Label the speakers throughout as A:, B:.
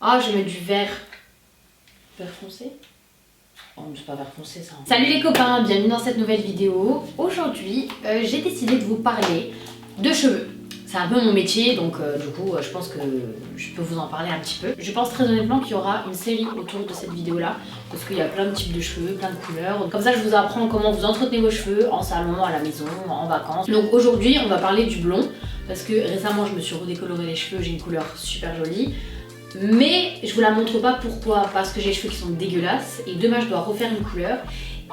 A: Ah, je vais mettre du vert. Vert foncé? Oh, mais c'est pas vert foncé ça. Salut les copains, bienvenue dans cette nouvelle vidéo. Aujourd'hui, j'ai décidé de vous parler de cheveux. C'est un peu mon métier, donc du coup, je pense que je peux vous en parler un petit peu. Je pense très honnêtement qu'il y aura une série autour de cette vidéo-là, parce qu'il y a plein de types de cheveux, plein de couleurs. Comme ça, je vous apprends comment vous entretenez vos cheveux en salon, à la maison, en vacances. Donc aujourd'hui, on va parler du blond, parce que récemment, je me suis redécoloré les cheveux, j'ai une couleur super jolie. Mais je vous la montre pas, pourquoi? Parce que j'ai les cheveux qui sont dégueulasses et demain je dois refaire une couleur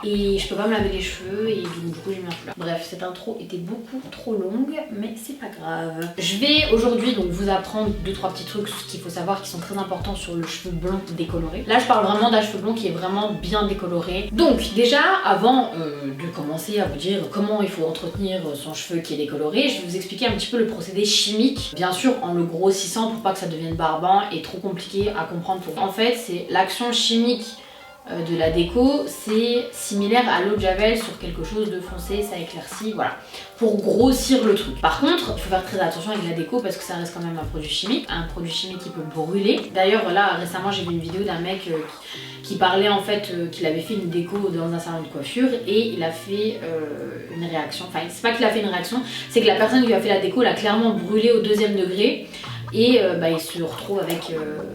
A: et je peux pas me laver les cheveux et du coup j'ai mis en couleur. Bref, cette intro était beaucoup trop longue mais c'est pas grave. Je vais aujourd'hui donc vous apprendre 2-3 petits trucs qu'il faut savoir qui sont très importants sur le cheveu blond décoloré. Là je parle vraiment d'un cheveu blond qui est vraiment bien décoloré. Donc déjà avant de commencer à vous dire comment il faut entretenir son cheveu qui est décoloré, je vais vous expliquer un petit peu le procédé chimique. Bien sûr en le grossissant pour pas que ça devienne barbant et trop compliqué à comprendre pour vous. En fait c'est l'action chimique de la déco, c'est similaire à l'eau de javel sur quelque chose de foncé, ça éclaircit, voilà, pour grossir le truc. Par contre, il faut faire très attention avec la déco parce que ça reste quand même un produit chimique qui peut brûler. D'ailleurs là récemment j'ai vu une vidéo d'un mec qui parlait en fait qu'il avait fait une déco dans un salon de coiffure et il a fait une réaction, enfin c'est pas qu'il a fait une réaction, c'est que la personne qui lui a fait la déco l'a clairement brûlé au 2e degré. Et il se retrouve avec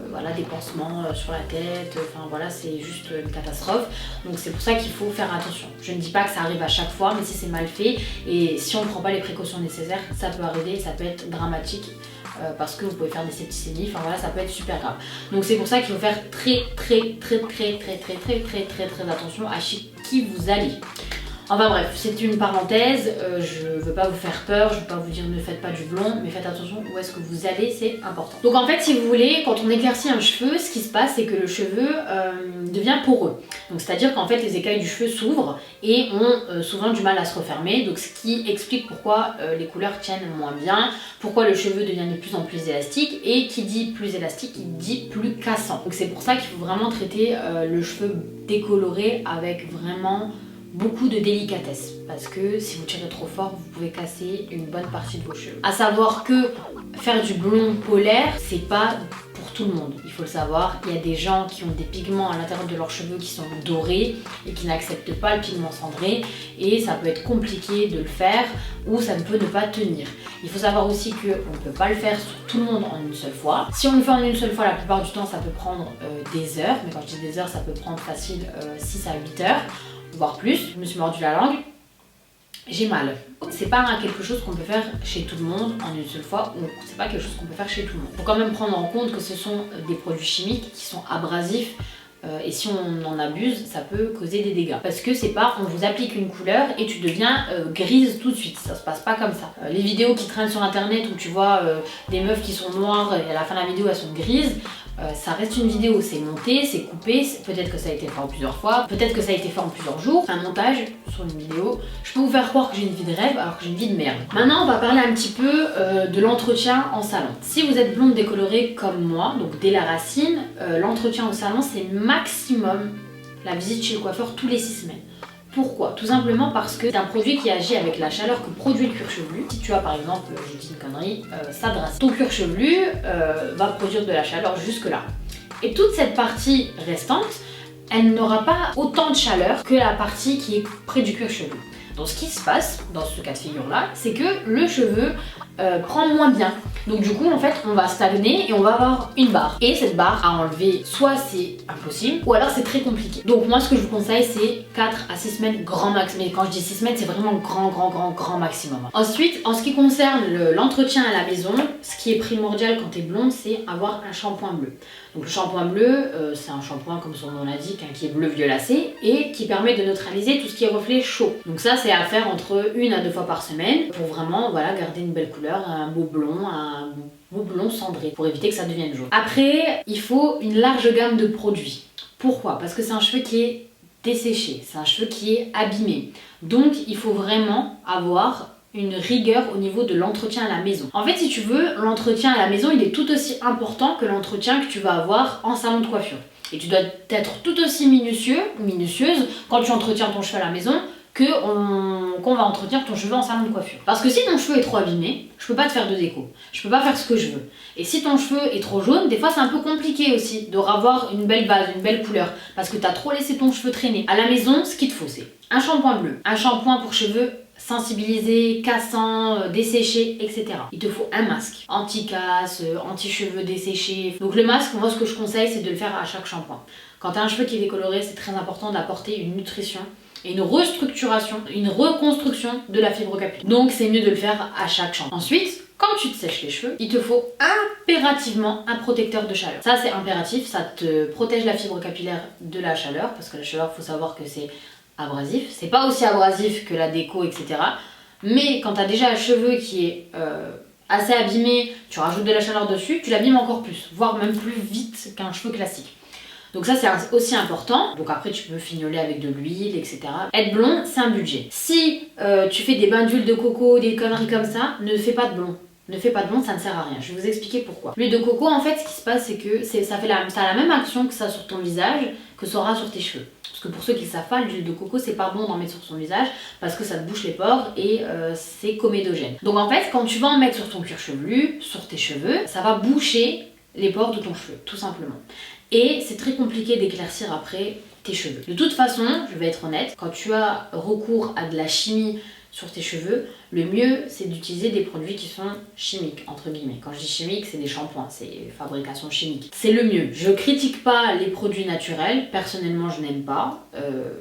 A: voilà, des pansements sur la tête, enfin voilà, c'est juste une catastrophe. Donc c'est pour ça qu'il faut faire attention. Je ne dis pas que ça arrive à chaque fois, mais si c'est mal fait et si on ne prend pas les précautions nécessaires, ça peut arriver, ça peut être dramatique. Parce que vous pouvez faire des septicémies, enfin voilà, ça peut être super grave. Donc c'est pour ça qu'il faut faire très attention à chez qui vous allez. Enfin bref, c'est une parenthèse, je veux pas vous faire peur, je veux pas vous dire ne faites pas du blond, mais faites attention où est-ce que vous allez, c'est important. Donc en fait, si vous voulez, quand on éclaircit un cheveu, ce qui se passe, c'est que le cheveu devient poreux. Donc c'est-à-dire qu'en fait, les écailles du cheveu s'ouvrent et ont souvent du mal à se refermer, donc ce qui explique pourquoi les couleurs tiennent moins bien, pourquoi le cheveu devient de plus en plus élastique, et qui dit plus élastique, il dit plus cassant. Donc c'est pour ça qu'il faut vraiment traiter le cheveu décoloré avec vraiment beaucoup de délicatesse, parce que si vous tirez trop fort, vous pouvez casser une bonne partie de vos cheveux. À savoir que faire du blond polaire, c'est pas pour tout le monde, il faut le savoir. Il y a des gens qui ont des pigments à l'intérieur de leurs cheveux qui sont dorés et qui n'acceptent pas le pigment cendré, et ça peut être compliqué de le faire ou ça ne peut ne pas tenir. Il faut savoir aussi qu'on ne peut pas le faire sur tout le monde en une seule fois. Si on le fait en une seule fois, la plupart du temps ça peut prendre des heures, mais quand je dis des heures, ça peut prendre facile 6 à 8 heures. Voire plus. Je me suis mordu la langue, j'ai mal. C'est pas quelque chose qu'on peut faire chez tout le monde en une seule fois, ou c'est pas quelque chose qu'on peut faire chez tout le monde. Faut quand même prendre en compte que ce sont des produits chimiques qui sont abrasifs, et si on en abuse, ça peut causer des dégâts. Parce que c'est pas on vous applique une couleur et tu deviens grise tout de suite, ça se passe pas comme ça. Les vidéos qui traînent sur internet où tu vois des meufs qui sont noires et à la fin de la vidéo elles sont grises, ça reste une vidéo, c'est monté, c'est coupé, peut-être que ça a été fait en plusieurs fois, peut-être que ça a été fait en plusieurs jours. Un montage sur une vidéo, je peux vous faire croire que j'ai une vie de rêve alors que j'ai une vie de merde. Maintenant on va parler un petit peu de l'entretien en salon. Si vous êtes blonde décolorée comme moi, donc dès la racine, l'entretien au salon c'est maximum la visite chez le coiffeur tous les 6 semaines. Pourquoi? Tout simplement parce que c'est un produit qui agit avec la chaleur que produit le cuir chevelu. Si tu as par exemple, je dis une connerie, ça dresse. Ton cuir chevelu va produire de la chaleur jusque là. Et toute cette partie restante, elle n'aura pas autant de chaleur que la partie qui est près du cuir chevelu. Donc ce qui se passe dans ce cas de figure là, c'est que le cheveu prend moins bien. Donc du coup en fait on va stagner et on va avoir une barre. Et cette barre à enlever, soit c'est impossible ou alors c'est très compliqué. Donc moi ce que je vous conseille c'est 4 à 6 semaines grand max. Mais quand je dis 6 semaines c'est vraiment grand maximum. Ensuite en ce qui concerne l'entretien à la maison, ce qui est primordial quand t'es blonde c'est avoir un shampoing bleu. Donc le shampoing bleu c'est un shampoing comme son nom l'indique, qui est bleu violacé et qui permet de neutraliser tout ce qui est reflet chaud. Donc ça c'est à faire entre 1 à 2 fois par semaine pour vraiment voilà, garder une belle couleur, un beau blond cendré pour éviter que ça devienne jaune. Après il faut une large gamme de produits. Pourquoi? Parce que c'est un cheveu qui est desséché, c'est un cheveu qui est abîmé. Donc il faut vraiment avoir une rigueur au niveau de l'entretien à la maison. En fait si tu veux, l'entretien à la maison il est tout aussi important que l'entretien que tu vas avoir en salon de coiffure. Et tu dois être tout aussi minutieuse quand tu entretiens ton cheveu à la maison qu'on va entretenir ton cheveu en salon de coiffure. Parce que si ton cheveu est trop abîmé, je peux pas te faire de déco. Je peux pas faire ce que je veux. Et si ton cheveu est trop jaune, des fois c'est un peu compliqué aussi de avoir une belle base, une belle couleur. Parce que tu as trop laissé ton cheveu traîner. À la maison, ce qu'il te faut, c'est un shampoing bleu, un shampoing pour cheveux sensibilisé, cassant, desséché, etc. Il te faut un masque anti-casse, anti-cheveux desséchés. Donc le masque, moi ce que je conseille, c'est de le faire à chaque shampoing. Quand tu as un cheveu qui est décoloré, c'est très important d'apporter une nutrition et une restructuration, une reconstruction de la fibre capillaire. Donc c'est mieux de le faire à chaque shampoing. Ensuite, quand tu te sèches les cheveux, il te faut impérativement un protecteur de chaleur. Ça c'est impératif, ça te protège la fibre capillaire de la chaleur, parce que la chaleur, il faut savoir que c'est abrasif. C'est pas aussi abrasif que la déco, etc. Mais quand tu as déjà un cheveu qui est assez abîmé, tu rajoutes de la chaleur dessus, tu l'abîmes encore plus, voire même plus vite qu'un cheveu classique. Donc ça c'est aussi important. Donc après tu peux fignoler avec de l'huile, etc. Être blond, c'est un budget. Si tu fais des bains d'huile de coco, des conneries comme ça, ne fais pas de blond. Ne fais pas de blond, ça ne sert à rien. Je vais vous expliquer pourquoi. L'huile de coco, en fait, ce qui se passe, c'est que ça a la même action que ça sur ton visage, que ça aura sur tes cheveux. Parce que pour ceux qui ne savent pas, l'huile de coco, c'est pas bon d'en mettre sur son visage parce que ça te bouche les pores et c'est comédogène. Donc en fait, quand tu vas en mettre sur ton cuir chevelu, sur tes cheveux, ça va boucher les pores de ton cheveu, tout simplement. Et c'est très compliqué d'éclaircir après tes cheveux. De toute façon, je vais être honnête, quand tu as recours à de la chimie sur tes cheveux, le mieux c'est d'utiliser des produits qui sont chimiques, entre guillemets. Quand je dis chimique, c'est des shampoings, c'est fabrication chimique. C'est le mieux. Je critique pas les produits naturels, personnellement je n'aime pas.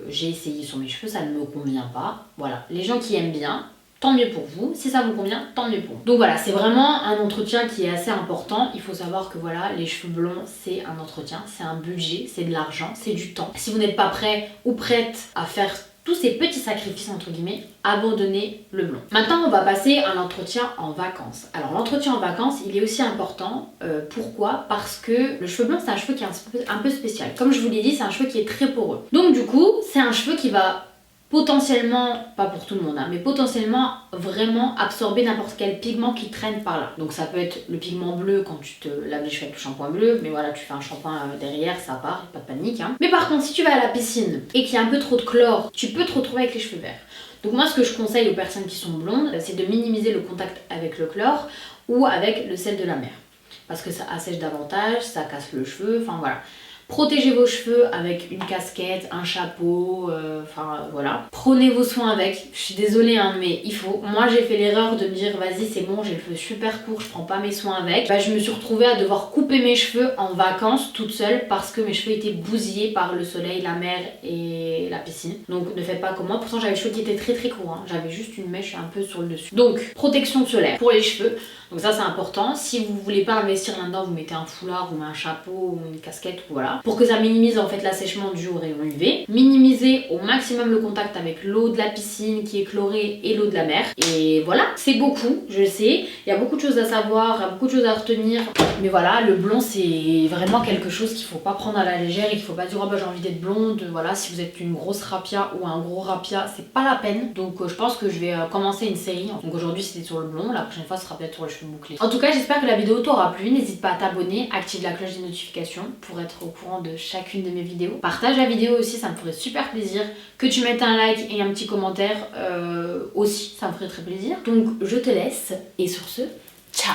A: J'ai essayé sur mes cheveux, ça ne me convient pas. Voilà, les gens qui aiment bien, tant mieux pour vous. Si ça vous convient, tant mieux pour vous. Donc voilà, c'est vraiment un entretien qui est assez important. Il faut savoir que voilà, les cheveux blonds, c'est un entretien, c'est un budget, c'est de l'argent, c'est du temps. Si vous n'êtes pas prêt ou prête à faire tous ces petits sacrifices entre guillemets, abandonnez le blond. Maintenant on va passer à l'entretien en vacances. Alors l'entretien en vacances il est aussi important. Pourquoi? Parce que le cheveu blond c'est un cheveu qui est un peu spécial. Comme je vous l'ai dit, c'est un cheveu qui est très poreux. Donc du coup c'est un cheveu qui va potentiellement, pas pour tout le monde, hein, mais potentiellement vraiment absorber n'importe quel pigment qui traîne par là. Donc ça peut être le pigment bleu quand tu te laves les cheveux avec le shampoing bleu, mais voilà, tu fais un shampoing derrière, ça part, pas de panique. Hein. Mais par contre, si tu vas à la piscine et qu'il y a un peu trop de chlore, tu peux te retrouver avec les cheveux verts. Donc moi, ce que je conseille aux personnes qui sont blondes, c'est de minimiser le contact avec le chlore ou avec le sel de la mer. Parce que ça assèche davantage, ça casse le cheveu, enfin voilà. Protégez vos cheveux avec une casquette, un chapeau, enfin voilà. Prenez vos soins avec. Je suis désolée hein, mais il faut. Moi j'ai fait l'erreur de me dire vas-y c'est bon, j'ai le cheveu super court, je prends pas mes soins avec. Bah, je me suis retrouvée à devoir couper mes cheveux en vacances toute seule parce que mes cheveux étaient bousillés par le soleil, la mer et la piscine. Donc ne faites pas comme moi. Pourtant j'avais les cheveux qui étaient très très courts. Hein. J'avais juste une mèche un peu sur le dessus. Donc protection solaire pour les cheveux. Donc ça c'est important. Si vous voulez pas investir là-dedans, vous mettez un foulard ou un chapeau ou une casquette, voilà. Pour que ça minimise en fait l'assèchement dû au rayon UV. Minimisez au maximum le contact avec l'eau de la piscine qui est chlorée et l'eau de la mer. Et voilà, c'est beaucoup, je sais. Il y a beaucoup de choses à savoir, il y a beaucoup de choses à retenir. Mais voilà, le blond c'est vraiment quelque chose qu'il faut pas prendre à la légère et qu'il faut pas dire oh bah j'ai envie d'être blonde. Voilà, si vous êtes une grosse rapia ou un gros rapia, c'est pas la peine. Donc je pense que je vais commencer une série. Donc aujourd'hui c'était sur le blond, la prochaine fois ce sera peut-être sur les cheveux bouclés. En tout cas, j'espère que la vidéo t'aura plu. N'hésite pas à t'abonner, active la cloche des notifications pour être au courant de chacune de mes vidéos. Partage la vidéo aussi, ça me ferait super plaisir. Que tu mettes un like et un petit commentaire aussi, ça me ferait très plaisir. Donc je te laisse et sur ce, ciao!